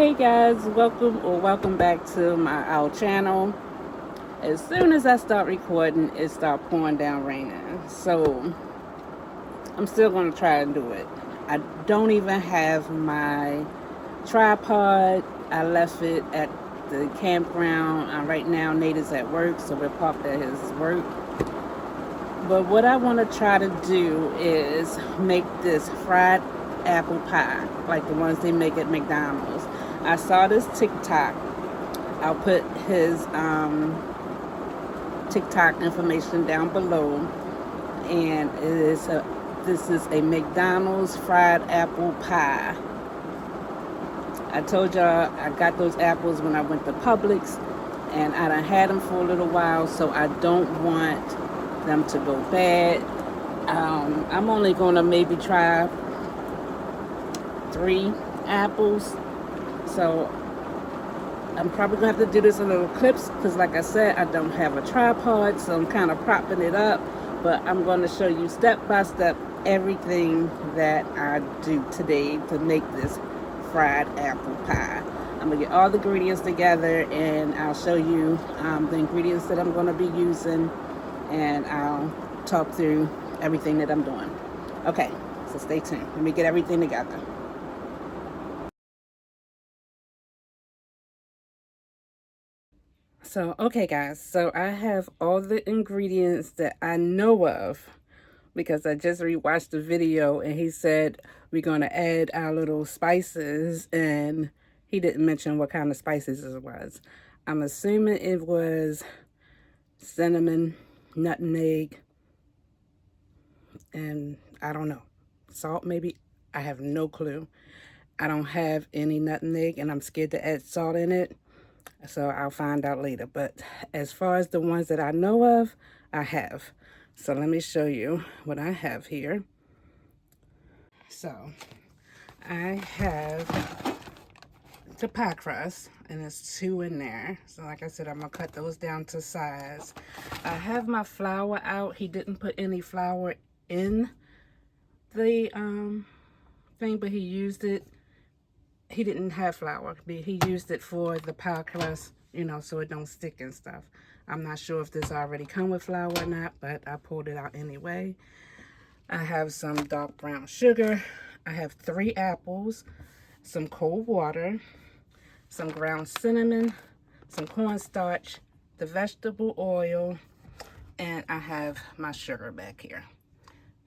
Hey guys, welcome back to our channel. As soon as I start recording, it start pouring down raining. So I'm still gonna try and do it. I don't even have my tripod. I left it at the campground. Right now Nate is at work, so we're parked at his work. But what I want to try to do is make this fried apple pie, like the ones they make at McDonald's. I saw this TikTok. I'll put his TikTok information down below. And this is a McDonald's fried apple pie. I told y'all I got those apples when I went to Publix, and I done had them for a little while, so I don't want them to go bad. I'm only gonna maybe try 3 apples, so I'm probably gonna have to do this in little clips because, like I said, I don't have a tripod, so I'm kind of propping it up. But I'm going to show you step by step everything that I do today to make this fried apple pie. I'm gonna get all the ingredients together, and I'll show you the ingredients that I'm going to be using, and I'll talk through everything that I'm doing. Okay, so stay tuned. Let me get everything together. So, okay guys, so I have all the ingredients that I know of because I just rewatched the video and he said we're going to add our little spices, and he didn't mention what kind of spices it was. I'm assuming it was cinnamon, nutmeg, and I don't know, salt maybe. I have no clue. I don't have any nutmeg and I'm scared to add salt in it, so I'll find out later. But as far as the ones that I know of, I have. So let me show you what I have here. So I have the pie crust, and there's 2 in there. So like I said, I'm gonna cut those down to size. I have my flour out. He didn't put any flour in the thing, but he used it. He didn't have flour, but he used it for the pie crust, you know, so it don't stick and stuff. I'm not sure if this already come with flour or not, but I pulled it out anyway. I have some dark brown sugar. I have 3 apples, some cold water, some ground cinnamon, some cornstarch, the vegetable oil, and I have my sugar back here.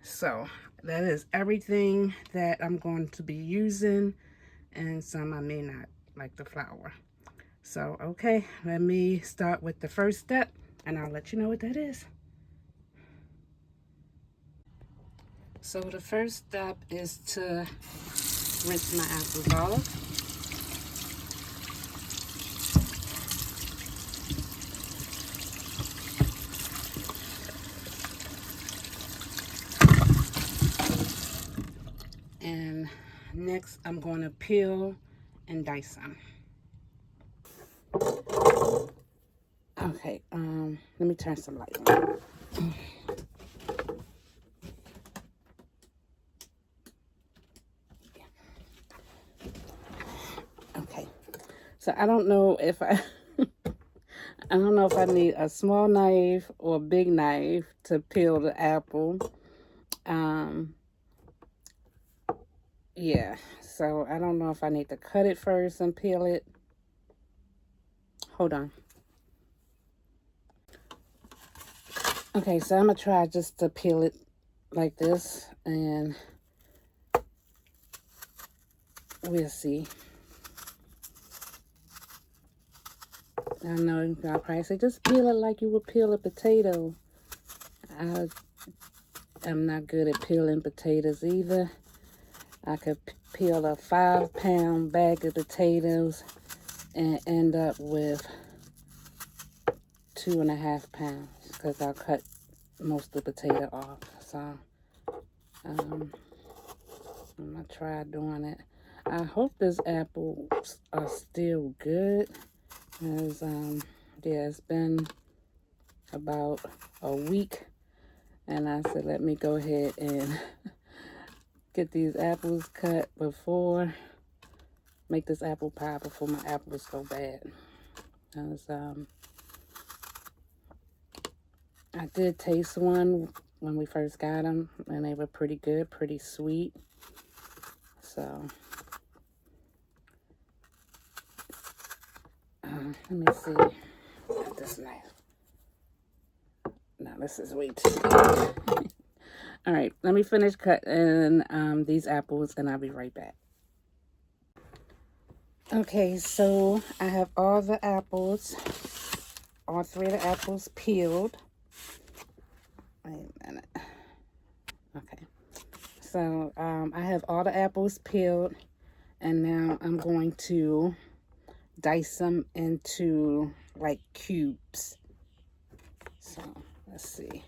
So that is everything that I'm going to be using, and some I may not, like the flour. So, okay, let me start with the first step, and I'll let you know what that is. So the first step is to rinse my apples off. And next I'm going to peel and dice them. Okay, let me turn some light on. Okay, so I don't know if I don't know if I need a small knife or a big knife to peel the apple. Yeah, so I don't know if I need to cut it first and peel it. Hold on. Okay, so I'm gonna try just to peel it like this, and we'll see. I know y'all probably say, just peel it like you would peel a potato. I'm not good at peeling potatoes either. I could peel a 5-pound bag of potatoes and end up with 2.5 pounds because I'll cut most of the potato off. So I'm gonna try doing it. I hope this apples are still good, because yeah, it's been about a week, and I said let me go ahead and get these apples cut before make this apple pie before my apples go bad. Because I did taste one when we first got them, and they were pretty good, pretty sweet. So, let me see. Got this knife. No, this is way too big. All right, let me finish cutting these apples, and I'll be right back. Okay, so I have all the apples, all 3 of the apples peeled. Wait a minute. Okay, so I have all the apples peeled, and now I'm going to dice them into like cubes. So let's see.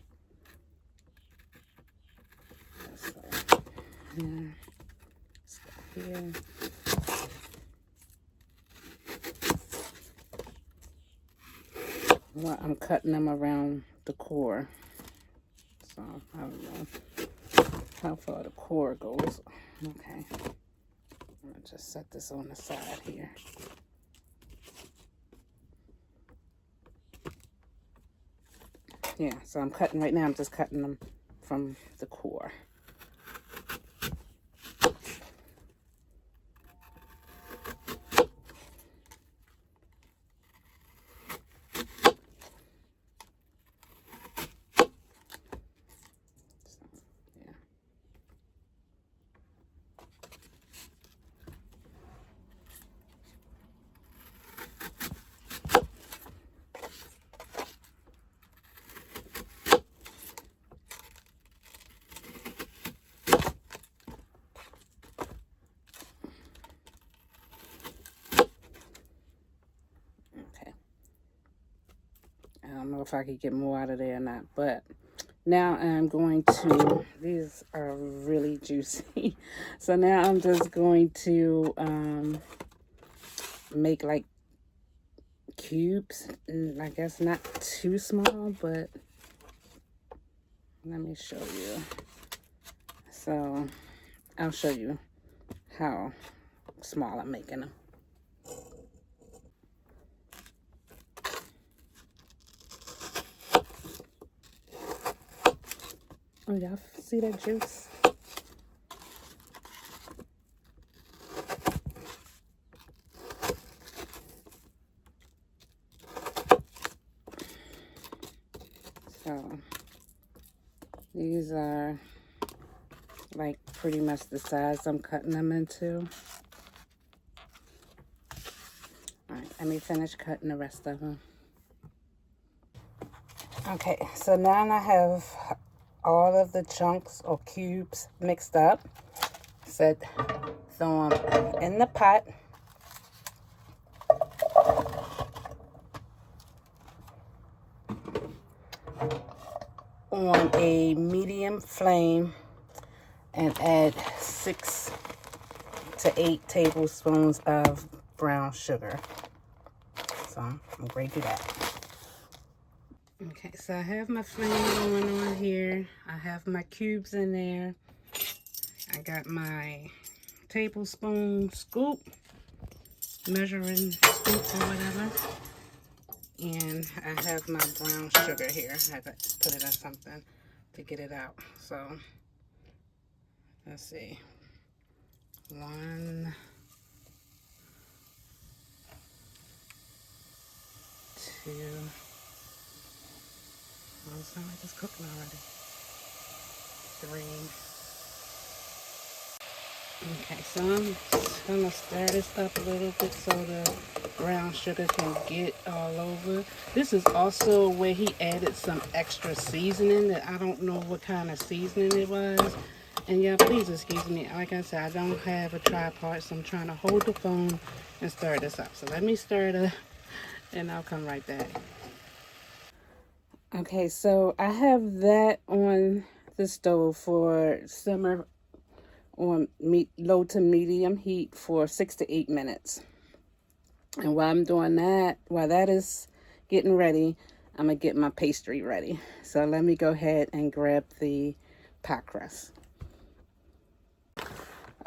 Here. Let's go here. Well, I'm cutting them around the core. So I don't know how far the core goes. Okay. I'm gonna just set this on the side here. Yeah, so I'm cutting right now. I'm just cutting them from the core. I don't know if I could get more out of there or not, but now I'm going to, these are really juicy. So now I'm just going to make like cubes. I guess not too small, but let me show you. So I'll show you how small I'm making them. Oh, y'all see that juice? So these are like pretty much the size I'm cutting them into. All right, let me finish cutting the rest of them. Okay, so now I have all of the chunks or cubes mixed up. Said throw them in the pot. On a medium flame and add 6 to 8 tablespoons of brown sugar. So I'm going to do that. Okay, so I have my flame going on here. I have my cubes in there. I got my tablespoon scoop, measuring scoop or whatever. And I have my brown sugar here. I had to put it in something to get it out. So let's see. 1, 2. Oh, it's not like it's cooking already. 3. Okay, so I'm gonna stir this up a little bit so the brown sugar can get all over. This is also where he added some extra seasoning that I don't know what kind of seasoning it was. And yeah, please excuse me. Like I said, I don't have a tripod, so I'm trying to hold the phone and stir this up. So let me stir it up and I'll come right back. Okay, so I have that on the stove for simmer on low to medium heat for 6 to 8 minutes. And while I'm doing that, while that is getting ready, I'm going to get my pastry ready. So let me go ahead and grab the pie crust.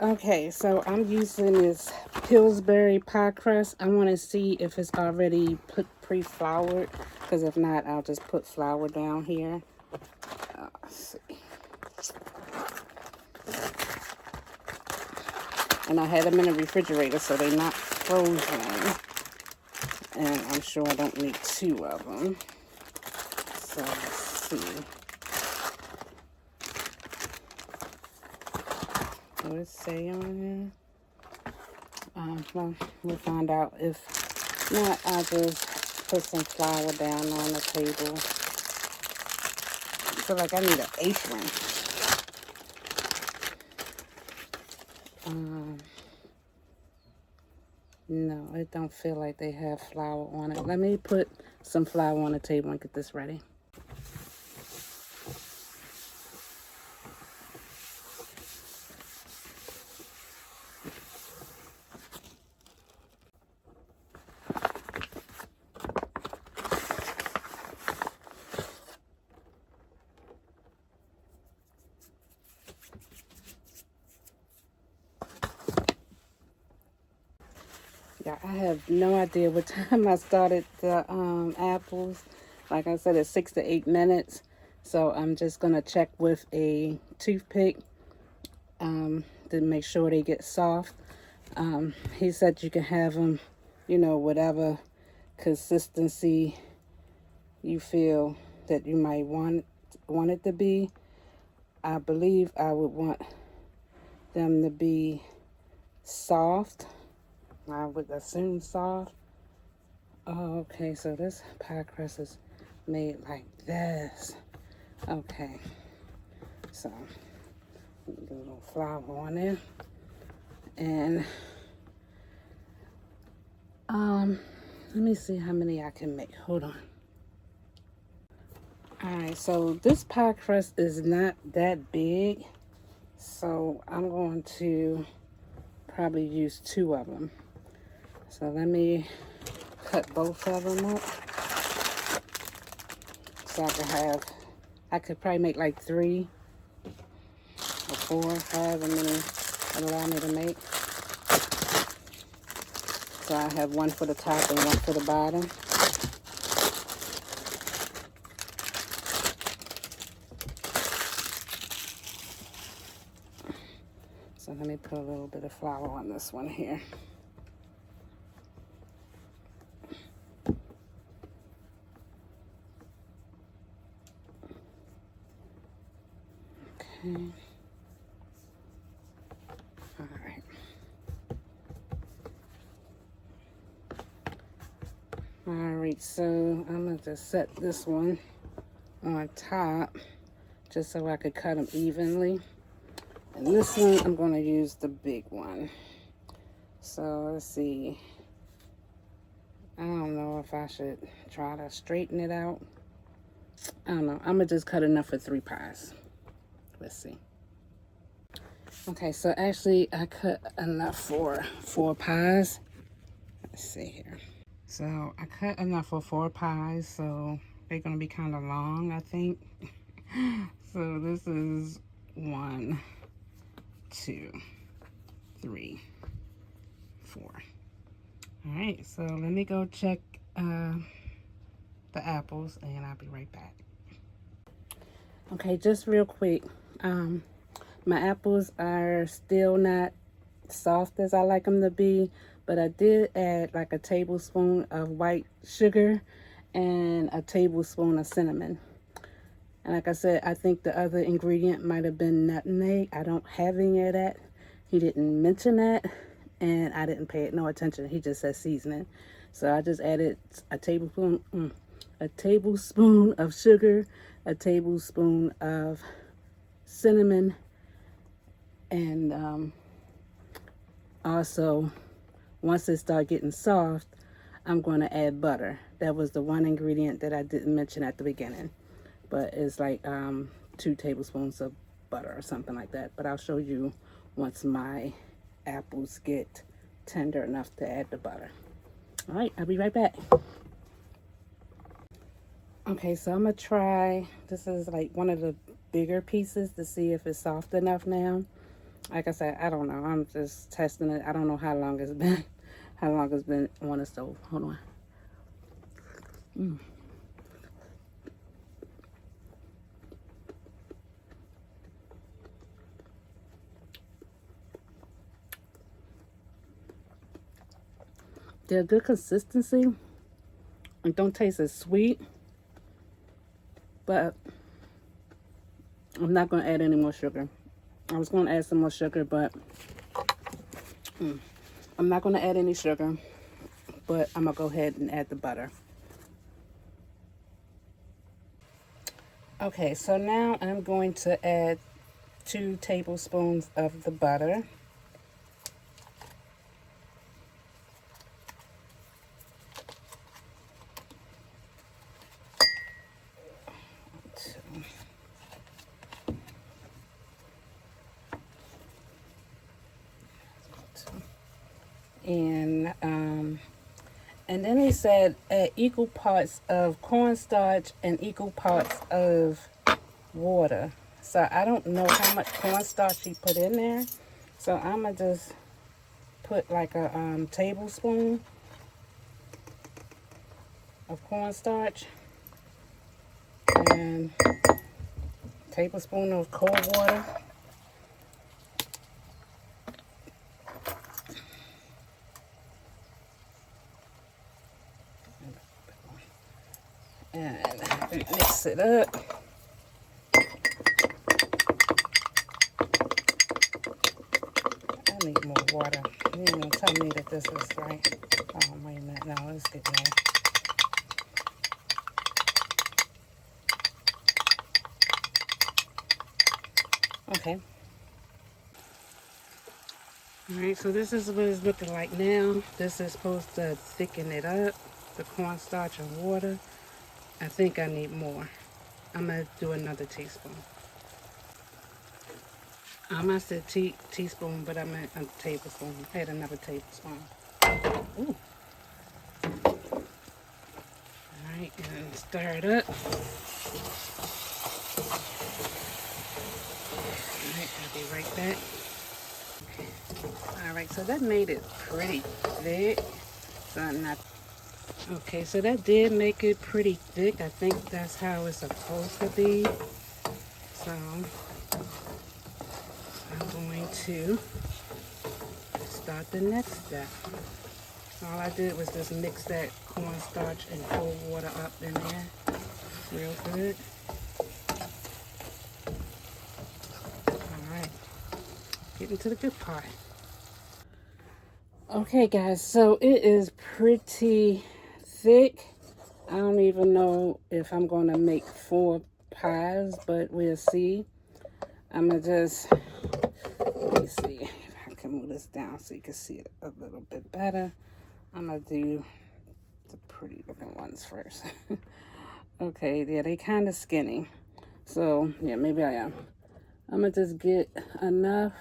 Okay, so I'm using this Pillsbury pie crust. I want to see if it's already put pre-floured, because if not, I'll just put flour down here. Let's see. And I had them in the refrigerator, so they're not frozen. And I'm sure I don't need 2 of them. So let's see. What does it say on here? Well, we'll find out. If not, I'll just put some flour down on the table. I feel like I need an apron. No, it don't feel like they have flour on it. Let me put some flour on the table and get this ready. Yeah, I have no idea what time I started the apples. Like I said, it's 6 to 8 minutes. So I'm just going to check with a toothpick to make sure they get soft. He said you can have them, you know, whatever consistency you feel that you might want it to be. I believe I would want them to be soft. I would assume soft. Oh, okay, so this pie crust is made like this. Okay, so do a little flour on it. And let me see how many I can make. Hold on. Alright, so this pie crust is not that big. So I'm going to probably use 2 of them. So let me cut both of them up. So I could probably make like 3 or 4, however many allow me to make. So I have 1 for the top and 1 for the bottom. So let me put a little bit of flour on this one here. Okay. All right. All right, so I'm going to just set this one on top just so I could cut them evenly. And this one, I'm going to use the big one. So let's see. I don't know if I should try to straighten it out. I don't know. I'm going to just cut enough for 3 pies. Let's see. Okay, so actually I cut enough for 4 pies. Let's see here. So I cut enough for 4 pies, so they're going to be kind of long, I think. So this is 1, 2, 3, 4. All right, so let me go check the apples and I'll be right back. Okay, just real quick. My apples are still not soft as I like them to be, but I did add like a tablespoon of white sugar and a tablespoon of cinnamon. And like I said, I think the other ingredient might have been nutmeg. I don't have any of that. He didn't mention that, and I didn't pay it no attention. He just said seasoning. So I just added a tablespoon of sugar, a tablespoon of cinnamon, and also once it starts getting soft, I'm going to add butter. That was the one ingredient that I didn't mention at the beginning, but it's like 2 tablespoons of butter or something like that. But I'll show you once my apples get tender enough to add the butter. All right, I'll be right back. Okay, so I'm gonna try, this is like one of the bigger pieces to see if it's soft enough now. Like I said, I don't know. I'm just testing it. I don't know how long it's been. How long it's been on the stove. Hold on. They're good consistency. It don't taste as sweet, but I'm not going to add any more sugar. I was going to add some more sugar, but I'm not going to add any sugar, but I'm going to go ahead and add the butter. Okay, so now I'm going to add 2 tablespoons of the butter. And then he said add equal parts of cornstarch and equal parts of water. So I don't know how much cornstarch he put in there. So I'm going to just put like a tablespoon of cornstarch and a tablespoon of cold water. And mix it up. I need more water. You ain't gonna tell me that this is right. Oh, wait a minute. No, it's getting there. Okay. Alright, so this is what it's looking like now. This is supposed to thicken it up, the cornstarch and water. I think I need more. I'm going to do another teaspoon. I said teaspoon, but I meant a tablespoon. Add another tablespoon. Ooh. Alright, and stir it up. Alright, I'll be right back. Alright, so that made it pretty thick. So not okay, so that did make it pretty thick. I think that's how it's supposed to be. So I'm going to start the next step. All I did was just mix that cornstarch and cold water up in there real good. Alright, getting to the good part. Okay guys, so it is pretty thick. I don't even know if I'm going to make 4 pies, but we'll see. I'm going to just, let me see if I can move this down so you can see it a little bit better. I'm going to do the pretty looking ones first. Okay, yeah, they kind of skinny. So, yeah, maybe I am. I'm going to just get enough.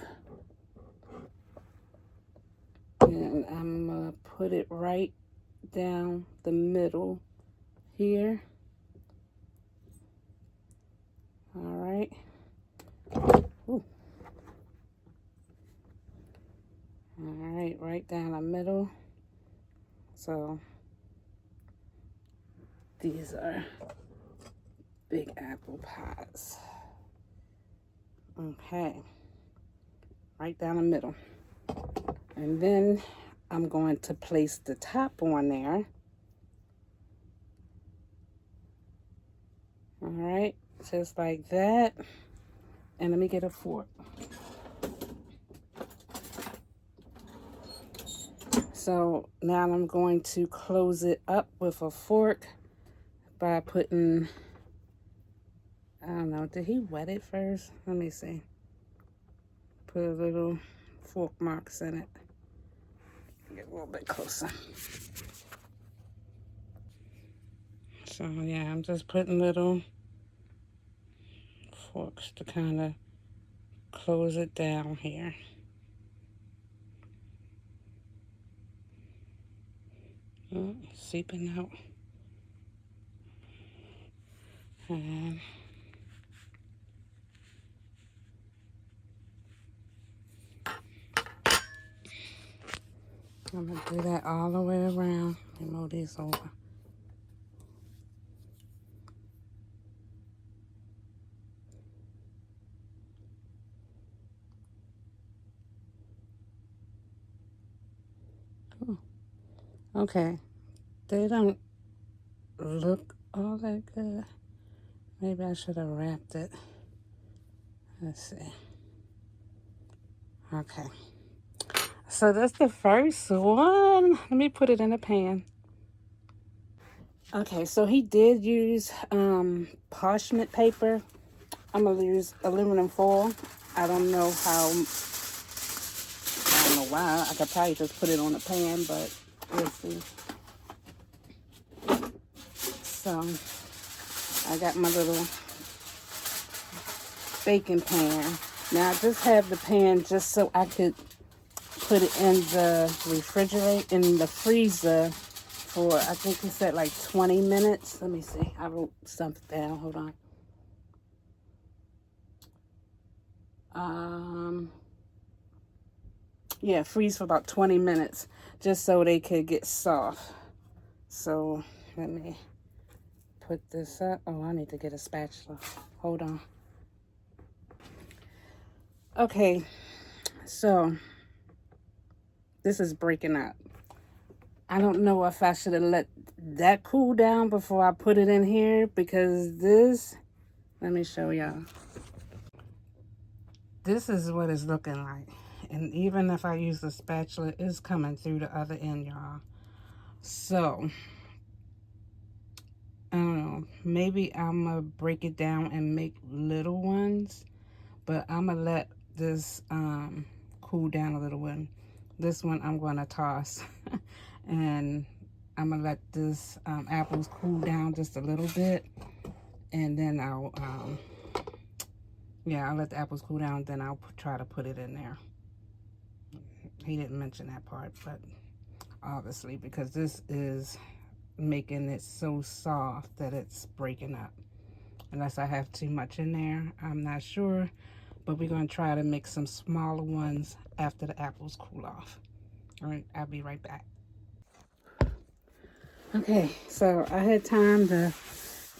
And I'm going to put it right down the middle here. All right. Ooh. All right, right down the middle. So these are big apple pies. Okay, right down the middle. And then I'm going to place the top on there. All right, just like that. And let me get a fork. So now I'm going to close it up with a fork by putting, I don't know, did he wet it first? Let me see. Put a little fork marks in it. Get a little bit closer. So yeah, I'm just putting little forks to kind of close it down here. Oh, seeping out. And I'm going to do that all the way around and move these over. Cool. Okay, they don't look all that good. Maybe I should have wrapped it. Let's see. Okay. So that's the first one. Let me put it in a pan. Okay, so he did use parchment paper. I'm gonna use aluminum foil. I don't know why. I could probably just put it on the pan, but we'll see. So I got my little baking pan. Now I just have the pan just so I could put it in the refrigerator, in the freezer for, I think he said like 20 minutes. Let me see. I wrote something down. Hold on. Yeah, freeze for about 20 minutes just so they could get soft. So let me put this up. Oh, I need to get a spatula. Hold on. Okay, so this is breaking up. I don't know if I should have let that cool down before I put it in here, because this, let me show y'all. This is what it's looking like. And even if I use the spatula, it's coming through the other end, y'all. So, I don't know. Maybe I'm going to break it down and make little ones. But I'm going to let this cool down a little bit. This one I'm going to toss. And I'm going to let this apples cool down just a little bit. And then I'll let the apples cool down. Then I'll try to put it in there. He didn't mention that part, but obviously, because this is making it so soft that it's breaking up. Unless I have too much in there, I'm not sure. But we're going to try to make some smaller ones after the apples cool off. All right, I'll be right back. Okay, so I had time to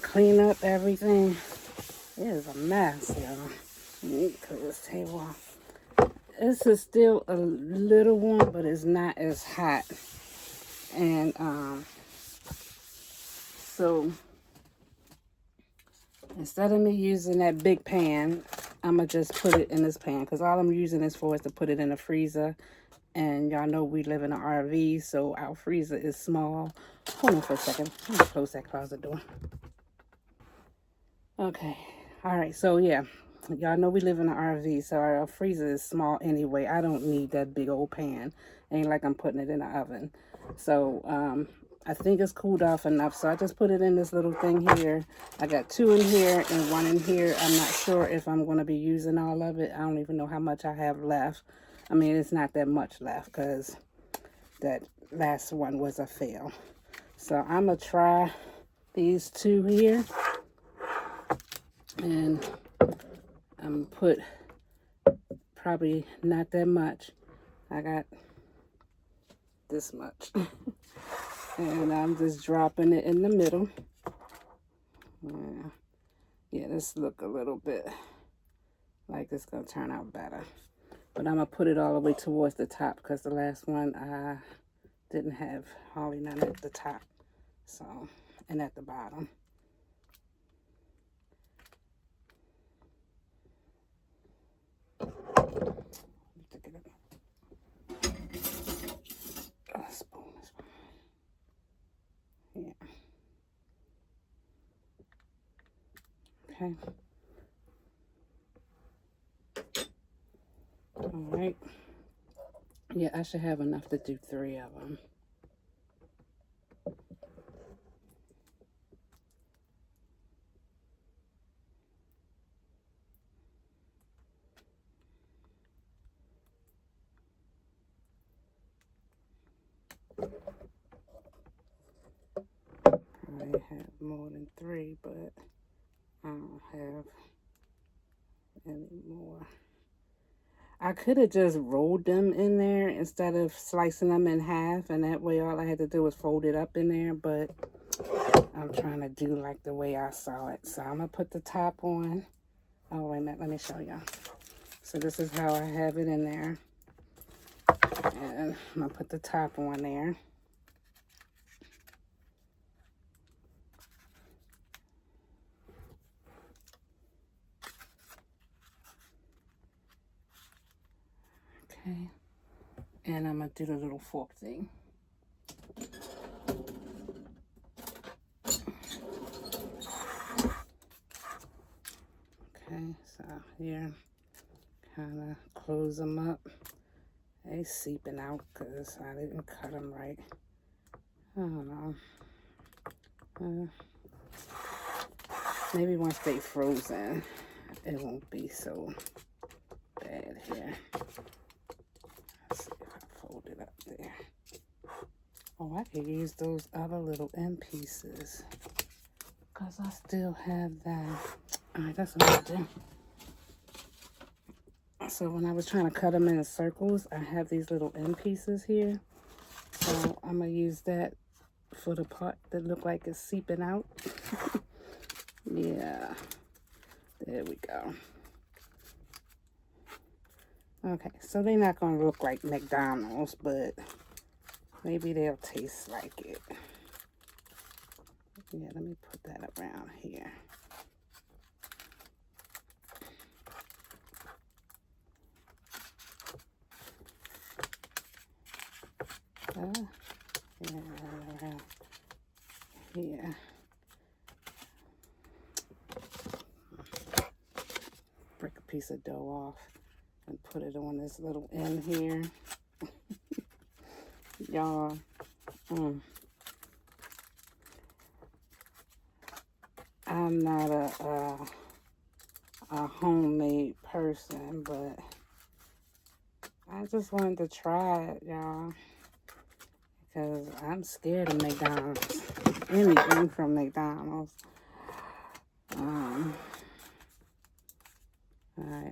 clean up everything. It is a mess, y'all. Let me put this table off. This is still a little warm, but it's not as hot. And so instead of me using that big pan, I'm going to just put it in this pan, because all I'm using this for is to put it in the freezer. And y'all know we live in an RV, so our freezer is small. Hold on for a second. Let me close that closet door. Okay. All right. So, yeah. Y'all know we live in an RV, so our freezer is small anyway. I don't need that big old pan. Ain't like I'm putting it in the oven. So, I think it's cooled off enough. So, I just put it in this little thing here. I got 2 in here and 1 in here. I'm not sure if I'm going to be using all of it. I don't even know how much I have left. I mean, it's not that much left because that last one was a fail. So I'm going to try these 2 here. And I'm going to put probably not that much. I got this much. And I'm just dropping it in the middle. Yeah, this look a little bit like it's going to turn out better. But I'm going to put it all the way towards the top, because the last one I didn't have hardly none at the top. So, and at the bottom. Spoon is fine. Yeah. Okay. All right. Yeah, I should have enough to do 3 of them. I have more than 3, but I don't have any more. I could have just rolled them in there instead of slicing them in half, and that way all I had to do was fold it up in there, but I'm trying to do like the way I saw it. So I'm going to put the top on. Oh, wait a minute. Let me show y'all. So this is how I have it in there. And I'm going to put the top on there. Okay. And I'm going to do the little fork thing. Okay, so here, kind of close them up. They seeping out because I didn't cut them right. I don't know. Maybe once they frozen, it won't be so bad here. Let's see if I fold it up there. Oh, I could use those other little end pieces because I still have that. All right, that's what I'll do. So when I was trying to cut them in circles, I have these little end pieces here. So I'm going to use that for the part that look like it's seeping out. Yeah. There we go. Okay, so they're not going to look like McDonald's, but maybe they'll taste like it. Yeah, let me put that around here. Yeah, around here. Break a piece of dough off and put it on this little end here. Y'all, I'm not a homemade person, but I just wanted to try it, y'all, because I'm scared of McDonald's. Anything from McDonald's. Alright,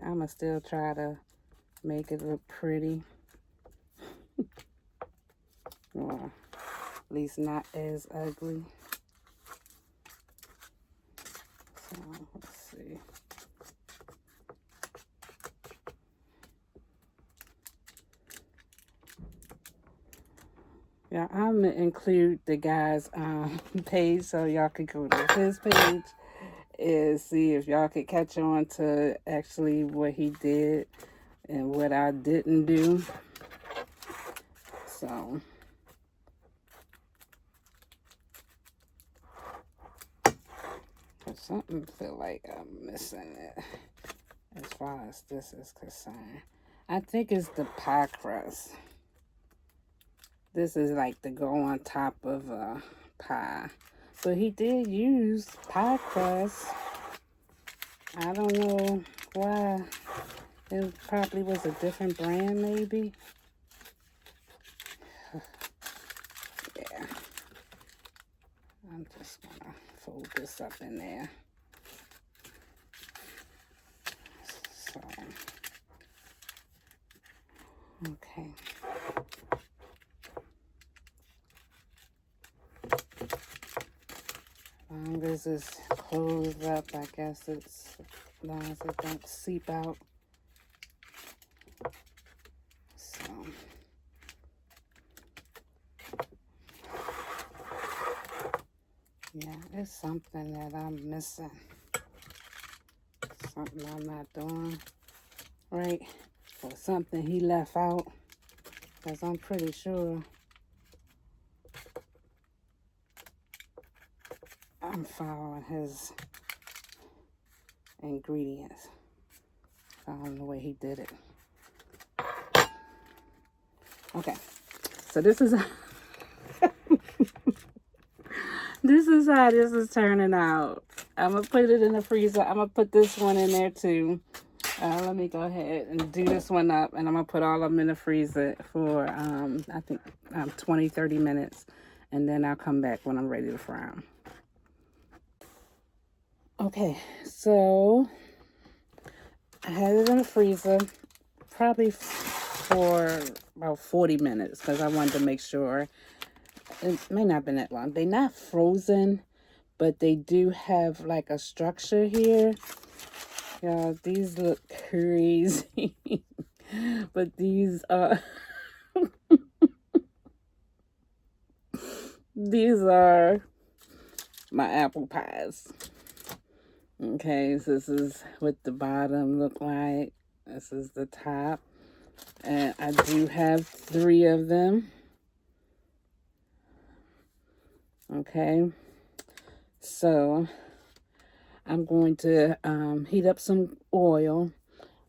I'm gonna still try to make it look pretty. Or at least not as ugly. So, let's see. Yeah, I'm gonna include the guy's page so y'all can go to his page and see if y'all could catch on to actually what he did and what I didn't do. So something feel like I'm missing it as far as this is concerned. I think it's the pie crust. This is like to go on top of a pie. But he did use pie crust. I don't know why. It probably was a different brand, maybe. Yeah. I'm just gonna fold this up in there. So, okay. As long as it's closed up, I guess it's, as long as it don't seep out. So, yeah, it's something that I'm missing. Something I'm not doing right. Or something he left out. Because I'm pretty sure I'm following his ingredients. Following the way he did it. Okay. So this is this is how this is turning out. I'm going to put it in the freezer. I'm going to put this one in there too. Let me go ahead and do this one up. And I'm going to put all of them in the freezer for, I think, 20, 30 minutes. And then I'll come back when I'm ready to fry them. Okay, so I had it in the freezer probably for about 40 minutes because I wanted to make sure. It may not have been that long. They're not frozen, but they do have like a structure here. Y'all, these look crazy. But these are these are my apple pies. Okay, so this is what the bottom look like. This is the top. And I do have 3 of them. Okay, so I'm going to heat up some oil.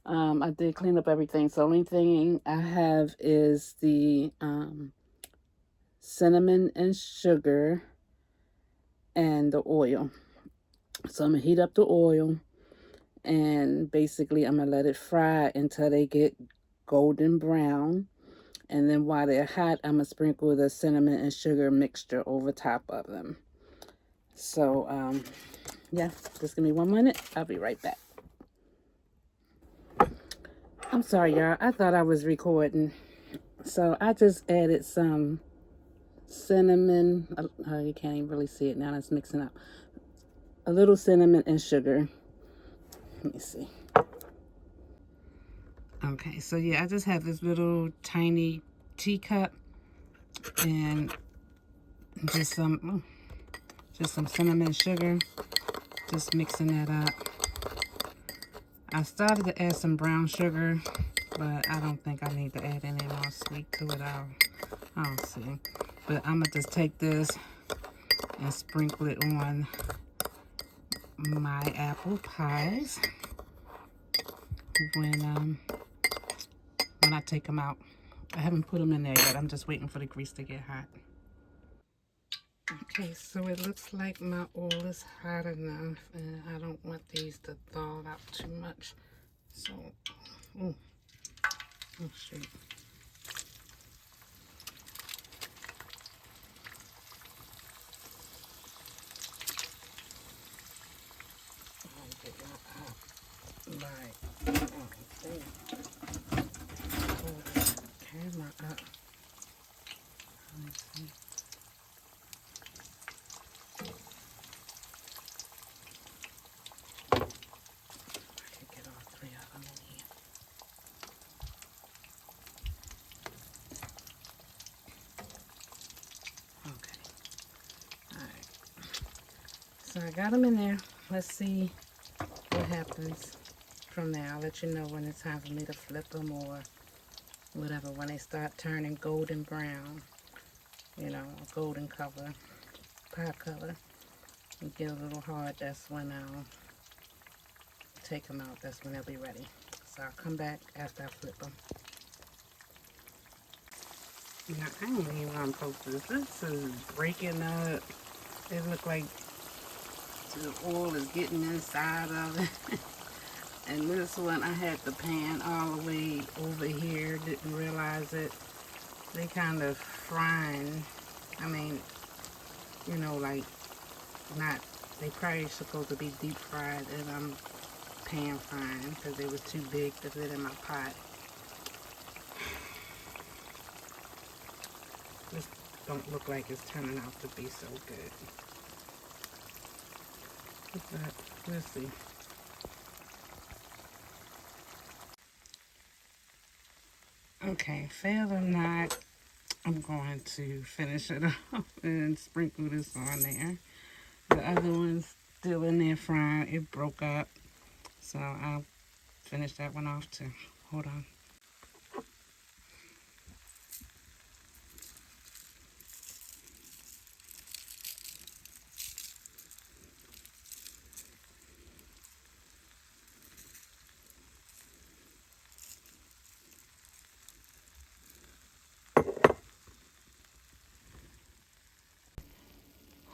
I did clean up everything. So the only thing I have is the cinnamon and sugar and the oil. So I'm going to heat up the oil. And basically, I'm going to let it fry until they get golden brown. And then while they're hot, I'm going to sprinkle the cinnamon and sugar mixture over top of them. So, yeah, just give me 1 minute. I'll be right back. I'm sorry, y'all. I thought I was recording. So I just added some cinnamon. You can't even really see it now. It's mixing up. A little cinnamon and sugar. Let me see. Okay, so yeah, I just have this little tiny teacup and just some cinnamon sugar. Just mixing that up. I started to add some brown sugar, but I don't think I need to add any more sweet to it. I'll see. But I'm gonna just take this and sprinkle it on my apple pies when I take them out. I haven't put them in there yet. I'm just waiting for the grease to get hot. Okay, so it looks like my oil is hot enough, and I don't want these to thaw out too much. So, oh shoot. Right. Hold the camera up. Let me see. I can get all 3 of them in here. Okay. Alright. So I got them in there. Let's see what happens from there. I'll let you know when it's time for me to flip them or whatever. When they start turning golden brown, you know, a golden color, pie color, and get a little hard, that's when I'll take them out. That's when they'll be ready. So I'll come back after I flip them. Now, I don't even want to post this. This is breaking up. It looks like the oil is getting inside of it. And this one, I had the pan all the way over here. Didn't realize it. They kind of frying. I mean, you know, like not. They probably supposed to be deep fried, and I'm pan frying because they was too big to fit in my pot. This don't look like it's turning out to be so good. But let's see. Okay, fail or not, I'm going to finish it off and sprinkle this on there. The other one's still in there frying. It broke up, so I'll finish that one off too. Hold on.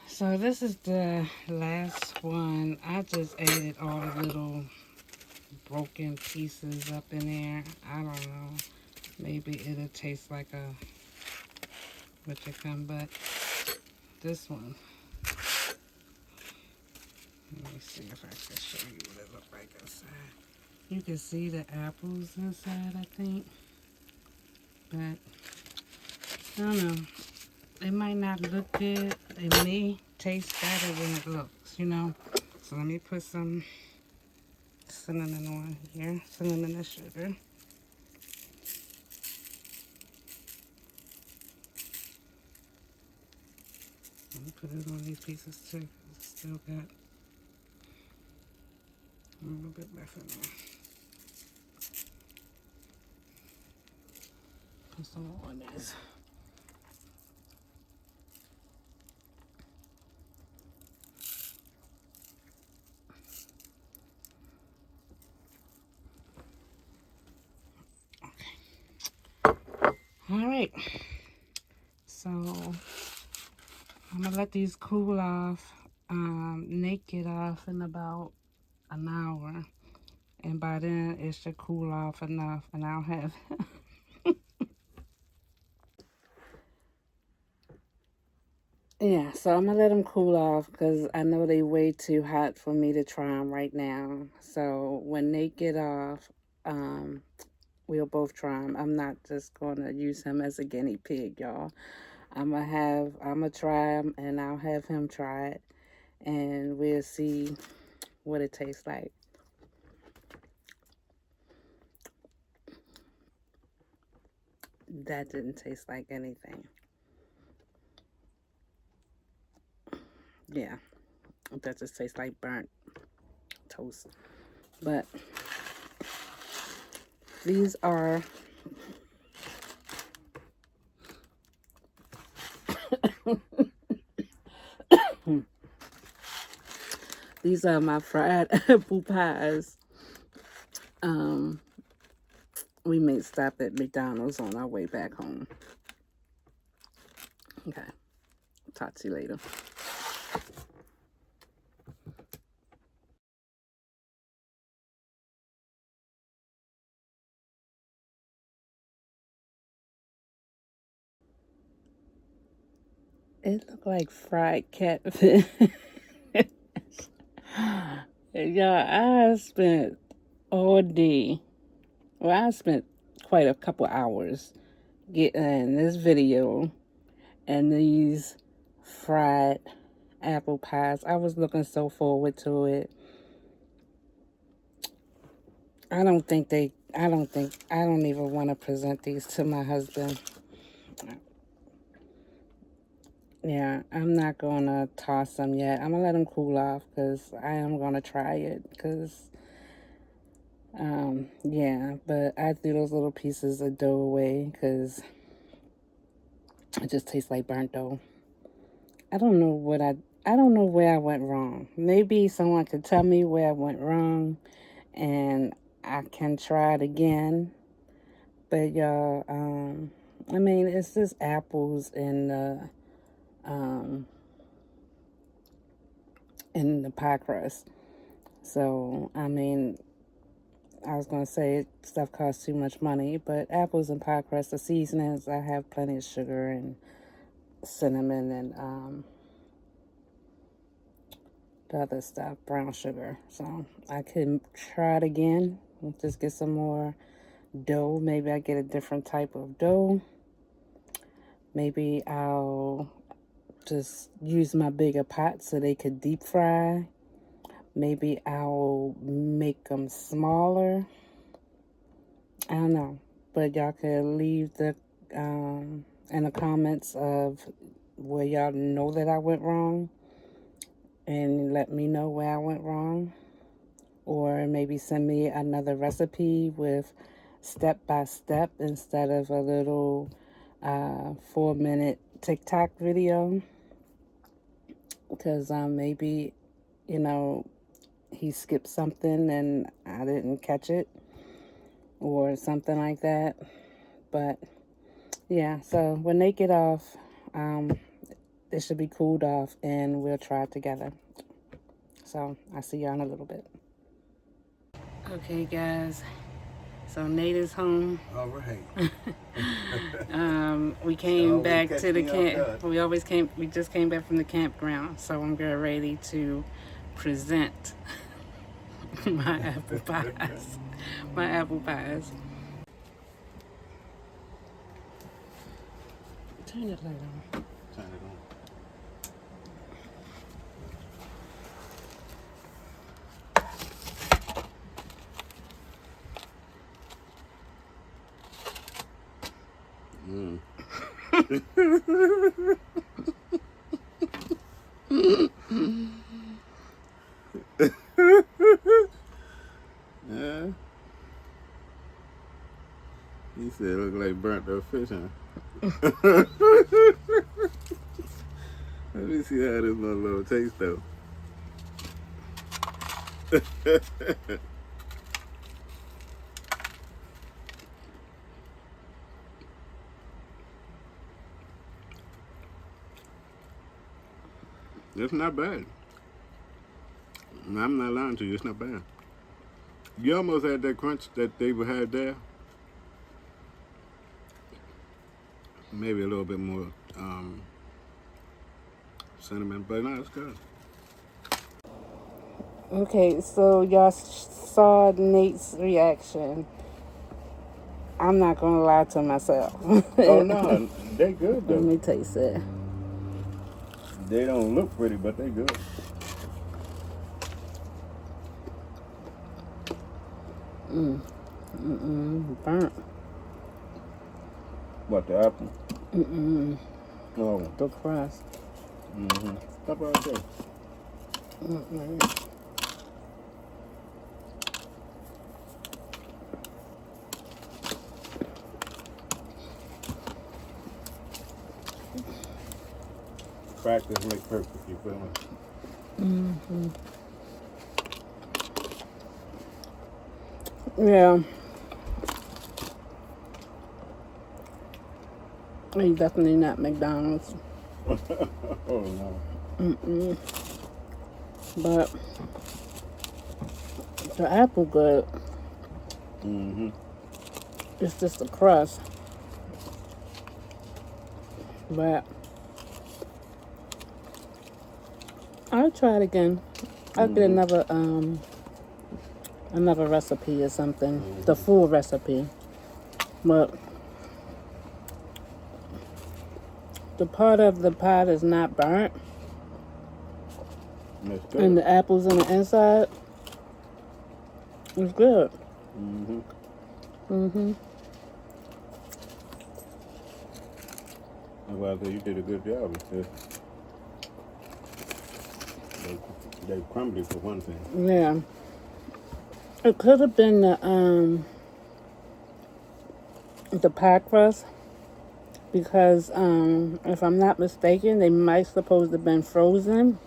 So this is the last one. I just added all the little broken pieces up in there. I don't know. Maybe it'll taste like a what you come, but this one. Let me see if I can show you what it looks like inside. You can see the apples inside, I think. But, I don't know. It might not look good. It may taste better than it looks, you know. So let me put some cinnamon on here. Cinnamon and sugar. Let me put it on these pieces too. It's still got a little bit left in there. Put some more on this. All right. So I'm gonna let these cool off. Nate get off in about an hour, and by then it should cool off enough, and I'll have. Yeah, so I'm gonna let them cool off because I know they way too hot for me to try them right now. So when they get off, we'll both try them. I'm not just gonna use him as a guinea pig, y'all. I'm gonna try them, and I'll have him try it, and we'll see what it tastes like. That didn't taste like anything. Yeah, that just tastes like burnt toast. But these are these are my fried apple pies. We may stop at McDonald's on our way back home. Okay, talk to you later. It looked like fried catfish. Y'all, I spent all day. Well, I spent quite a couple hours getting this video and these fried apple pies. I was looking so forward to it. I don't even want to present these to my husband. Yeah, I'm not going to toss them yet. I'm going to let them cool off because I am going to try it because, yeah, but I threw those little pieces of dough away because it just tastes like burnt dough. I don't know where I went wrong. Maybe someone could tell me where I went wrong and I can try it again. But y'all, I mean, it's just apples and in the pie crust. So, I mean, I was going to say stuff costs too much money, but apples and pie crust, the seasonings, I have plenty of sugar and cinnamon and the other stuff, brown sugar. So I could try it again. Just get some more dough. Maybe I get a different type of dough. Maybe I'll just use my bigger pot so they could deep fry. Maybe I'll make them smaller. I don't know. But y'all could leave the in the comments of where y'all know that I went wrong and let me know where I went wrong. Or maybe send me another recipe with step-by-step instead of a little 4-minute TikTok video. Because maybe, you know, he skipped something and I didn't catch it. Or something like that. But, yeah, so when they get off, it should be cooled off and we'll try it together. So, I'll see y'all in a little bit. Okay, guys. So Nate is home. All right. We came back to the camp. We just came back from the campground. So I'm getting ready to present my apple pies. my apple pies. Turn that light on. Turn it on. Yeah. He said it looked like burnt up fish, huh? Let me see how this motherfucker tastes though. It's not bad. I'm not lying to you, it's not bad. You almost had that crunch that they had there. Maybe a little bit more cinnamon, but no, it's good. Okay, so y'all saw Nate's reaction. I'm not gonna lie to myself. Oh no, they good Let though. me taste it. They don't look pretty, but they good. Burnt. What, the apple? Oh. The crust. Stop right there. Practice make perfect, you feel me? Yeah. Ain't definitely not McDonald's. Oh no. But the apple good. It's just the crust. But I'll try it again. I'll get another recipe or something. The full recipe. But the part of the pie that's not burnt That's good. and the apples on the inside is good. Well, I said you did a good job. It's just they crumbly for one thing. Yeah. It could have been the pie crust because if I'm not mistaken, they might supposed to have been frozen,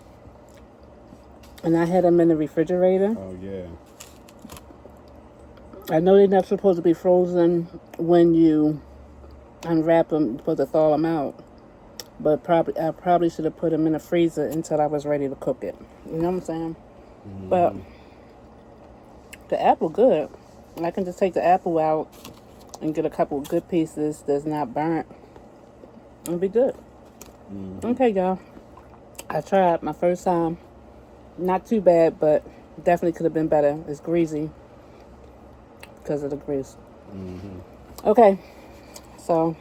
and I had them in the refrigerator. Oh yeah. I know they're not supposed to be frozen when you unwrap them, supposed to thaw them out. But I probably should have put them in the freezer until I was ready to cook it. You know what I'm saying? But the apple good. And I can just take the apple out and get a couple of good pieces that's not burnt. It'll be good. Okay, y'all. I tried my first time. Not too bad, but definitely could have been better. It's greasy because of the grease. Okay. So,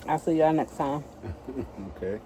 I'll see y'all next time. Okay.